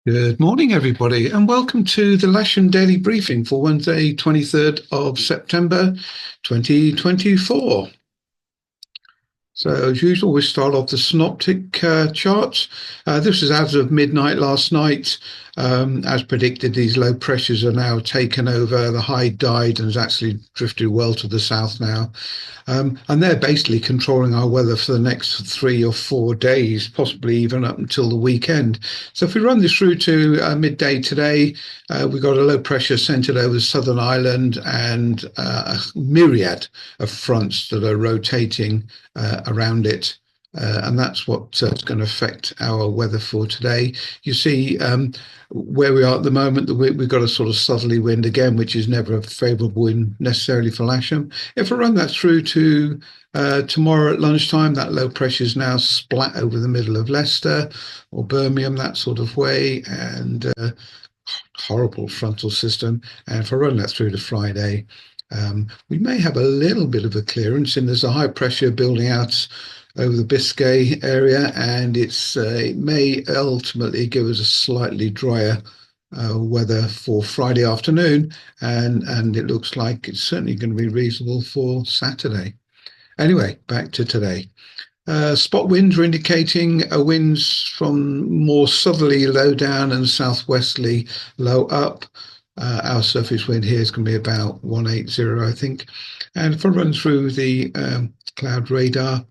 Good morning, everybody, and welcome to the Lasham Daily Briefing for Wednesday, 23rd of September, 2024. So, as usual, we start off the synoptic charts. This is as of midnight last night. As predicted, these low pressures are now taken over. The high died and has actually drifted well to the south now. And they're basically controlling our weather for the next 3 or 4 days, possibly even up until the weekend. So if we run this through to midday today, we've got a low pressure centered over the southern island and a myriad of fronts that are rotating around it. And that's what's going to affect our weather for today. You see where we are at the moment, we've got a sort of southerly wind again, which is never a favourable wind necessarily for Lasham. If I run that through to tomorrow at lunchtime, that low pressure is now splat over the middle of Leicester or Birmingham, that sort of way, and horrible frontal system. And if I run that through to Friday, we may have a little bit of a clearance, and there's a high pressure building out over the Biscay area, and it may ultimately give us a slightly drier weather for Friday afternoon, and it looks like it's certainly going to be reasonable for Saturday. Anyway, back to today. Spot winds are indicating winds from more southerly low down and southwesterly low up. Our surface wind here is going to be about 180, I think. And if I run through the cloud radar,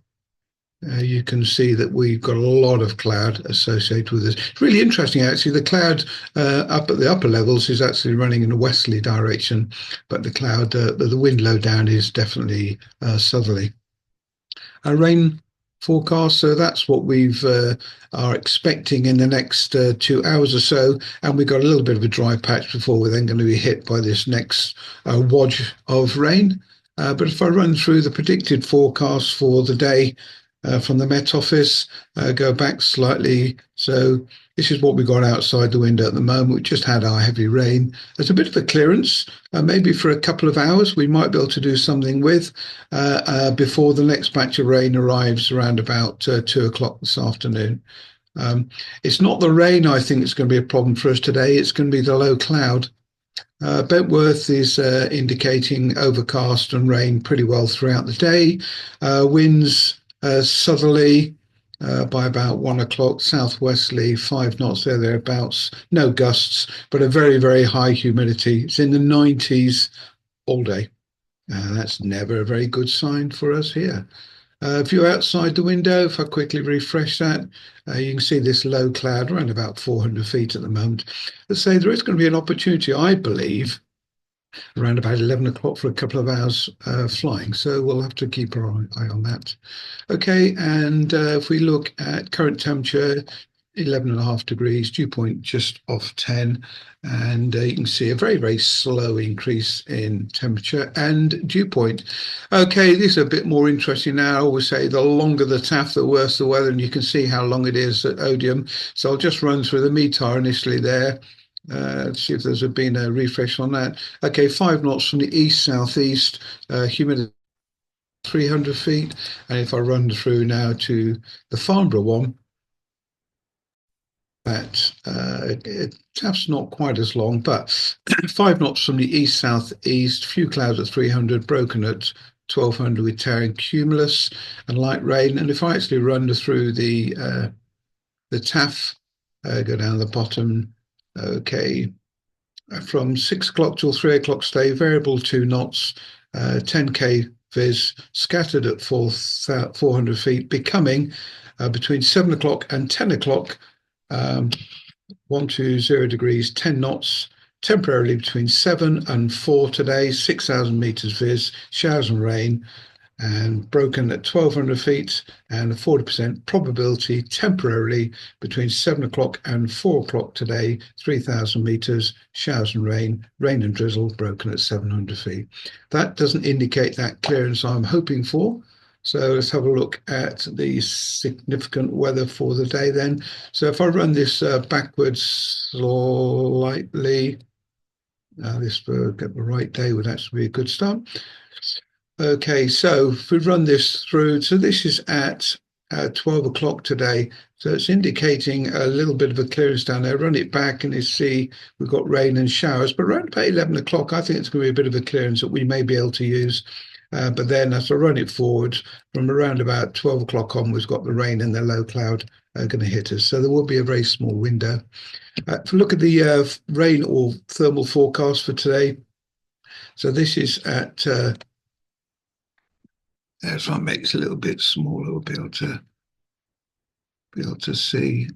you can see that we've got a lot of cloud associated with this. It's really interesting, actually. The cloud up at the upper levels is actually running in a westerly direction, but the wind low down is definitely southerly. Our rain forecast, so that's what we've are expecting in the next 2 hours or so, and we've got a little bit of a dry patch before we're then going to be hit by this next wodge of rain. But if I run through the predicted forecast for the day from the Met Office, go back slightly. So this is what we've got outside the window at the moment. We just had our heavy rain. There's a bit of a clearance, maybe for a couple of hours. We might be able to do something with before the next batch of rain arrives around about 2 o'clock this afternoon. It's not the rain, I think, it's going to be a problem for us today. It's going to be the low cloud. Bentworth is indicating overcast and rain pretty well throughout the day. Winds southerly by about 1 o'clock, southwesterly 5 knots thereabouts. No gusts, but a very, very high humidity. It's in the 90s all day. That's never a very good sign for us here. If you're outside the window, if I quickly refresh that, you can see this low cloud around about 400 feet at the moment. Let's say there is going to be an opportunity, I believe, around about 11 o'clock for a couple of hours flying. So we'll have to keep our eye on that. Okay, and if we look at current temperature, 11.5 degrees, dew point just off 10, and you can see a very, very slow increase in temperature and dew point. Okay, this is a bit more interesting now. I always say the longer the TAF, the worse the weather, and you can see how long it is at Odium. So I'll just run through the METAR initially there. See if there's been a refresh on that. Okay, 5 knots from the east-southeast, humidity 300 feet. And if I run through now to the Farnborough one, that perhaps not quite as long, but 5 knots from the east-southeast, few clouds at 300, broken at 1200 with tearing cumulus and light rain. And if I actually run through the TAF, go down the bottom, okay, from 6 o'clock till 3 o'clock stay, variable 2 knots, 10k viz, scattered at 400 feet, becoming between 7 o'clock and 10 o'clock, 120 degrees, 10 knots, temporarily between 7 and 4 today, 6,000 meters viz, showers and rain, and broken at 1,200 feet, and a 40% probability temporarily between 7 o'clock and 4 o'clock today, 3,000 meters, showers and rain and drizzle, broken at 700 feet. That doesn't indicate that clearance I'm hoping for. So let's have a look at the significant weather for the day then. So if I run this backwards slightly, this get the right day would actually be a good start. Okay, so if we run this through, so this is at 12 o'clock today. So it's indicating a little bit of a clearance down there. Run it back and you see we've got rain and showers. But around about 11 o'clock, I think it's going to be a bit of a clearance that we may be able to use. But then as I run it forward, from around about 12 o'clock on, we've got the rain and the low cloud going to hit us. So there will be a very small window. If we look at the rain or thermal forecast for today, so this is at, that's why it makes it a little bit smaller. We'll be able to see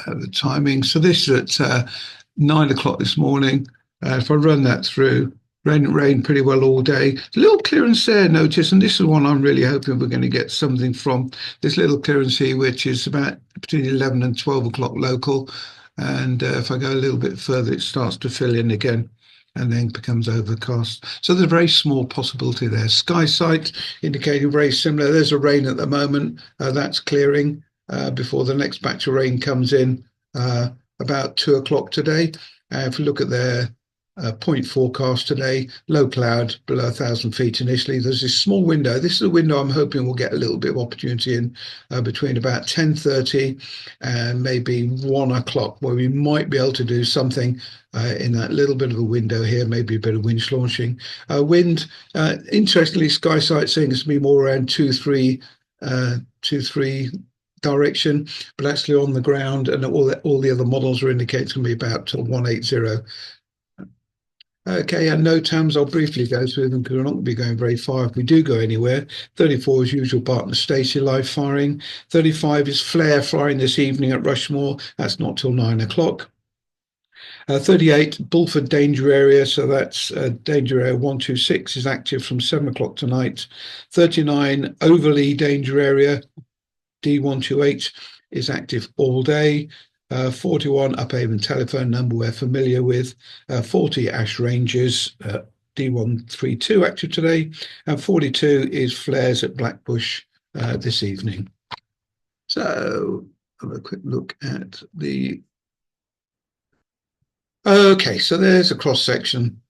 the timing. So this is at 9 o'clock this morning. If I run that through, rain pretty well all day. A little clearance there, notice, and this is one I'm really hoping we're going to get something from. This little clearance here, which is about between 11 and 12 o'clock local. And if I go a little bit further, it starts to fill in again and then becomes overcast. So there's a very small possibility there. Sky sight indicating very similar. There's a rain at the moment. That's clearing before the next batch of rain comes in about 2 o'clock today. If we look at their point forecast today, low cloud below 1,000 feet initially. There's this small window. This is a window I'm hoping we'll get a little bit of opportunity in between about 10:30 and maybe 1 o'clock, where we might be able to do something in that little bit of a window here, maybe a bit of winch launching. Wind, interestingly, sky sight saying it's going to be more around 2-3 direction, but actually on the ground, and all the other models are indicating it's going to be about 180. Okay, and no TAMs, I'll briefly go through them because we're not going to be going very far if we do go anywhere. 34 is usual partner Stacey live firing. 35 is flare firing this evening at Rushmore. That's not till 9 o'clock. 38, Bulford danger area, so that's danger area 126 is active from 7 o'clock tonight. 39, Overley danger area, D128 is active all day. 41, Uphaven telephone number we're familiar with. 40, Ash Rangers, D132 active today. And 42 is flares at Blackbush this evening. So have a quick look at the... Okay, so there's a cross section.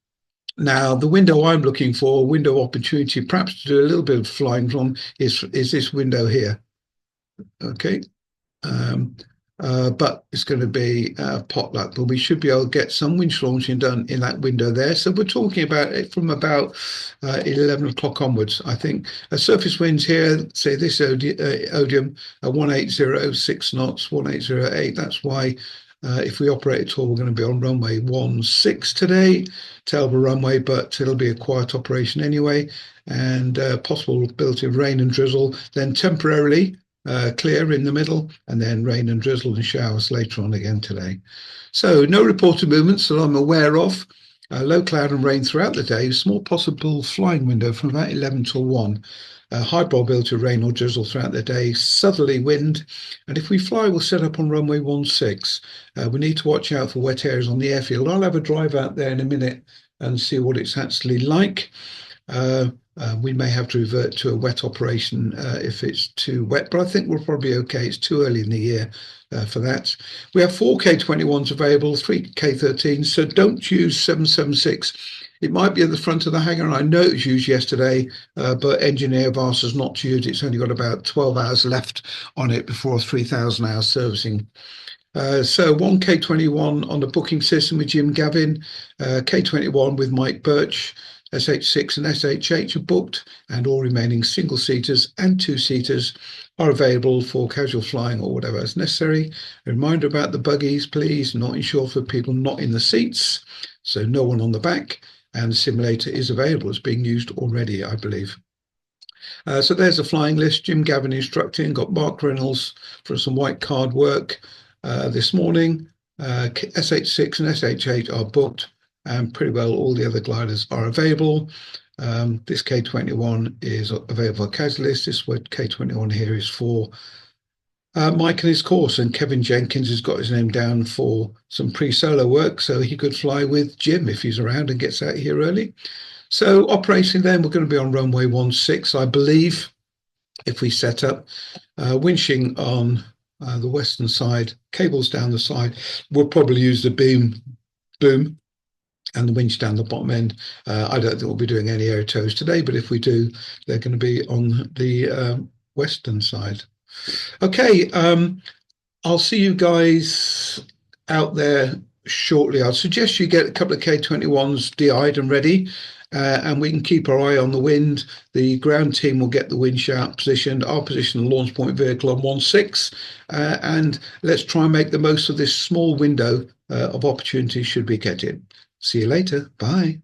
Now, the window I'm looking for, window opportunity, perhaps to do a little bit of flying from, is this window here. Okay. But it's going to be potluck, but we should be able to get some winch launching done in that window there. So we're talking about it from about 11 o'clock onwards, I think. Surface winds here, say this Odium, 180, 6 knots, 1808. That's why if we operate at all, we're going to be on runway 16 today, Telva runway, but it'll be a quiet operation anyway, and possibility of rain and drizzle, then temporarily clear in the middle, and then rain and drizzle and showers later on again today. So no reported movements that I'm aware of. Low cloud and rain throughout the day. Small possible flying window from about 11 till 1. High probability of rain or drizzle throughout the day. Southerly wind. And if we fly, we'll set up on runway 16. We need to watch out for wet areas on the airfield. I'll have a drive out there in a minute and see what it's actually like. We may have to revert to a wet operation if it's too wet, but I think we're probably okay. It's too early in the year for that. We have 4 K21s available, 3 K13s, so don't use 776. It might be at the front of the hangar, and I know it was used yesterday, but engineer have asked us not to use it. It's only got about 12 hours left on it before 3,000 hours servicing. So 1 K21 on the booking system with Jim Gavin, K21 with Mike Birch, SH6 and SHH are booked, and all remaining single-seaters and two-seaters are available for casual flying or whatever is necessary. A reminder about the buggies, please, not insured for people not in the seats, so no one on the back, and the simulator is available. It's being used already, I believe. So there's a flying list. Jim Gavin instructing, got Mark Reynolds for some white card work this morning. SH6 and SH8 are booked, and pretty well all the other gliders are available. This K21 is available for casualists. This word K21 here is for Mike and his course, and Kevin Jenkins has got his name down for some pre-solo work, so he could fly with Jim if he's around and gets out here early. So operating then, we're going to be on runway 16, I believe, if we set up. Winching on the western side, cables down the side. We'll probably use the boom and the winch down the bottom end. I don't think we'll be doing any air tows today, but if we do, they're going to be on the western side. Okay, I'll see you guys out there shortly. I'd suggest you get a couple of K21s DI'd and ready, and we can keep our eye on the wind. The ground team will get the wind shaft positioned. I'll position the launch point vehicle on 1-6, and let's try and make the most of this small window of opportunity should we get it. See you later. Bye.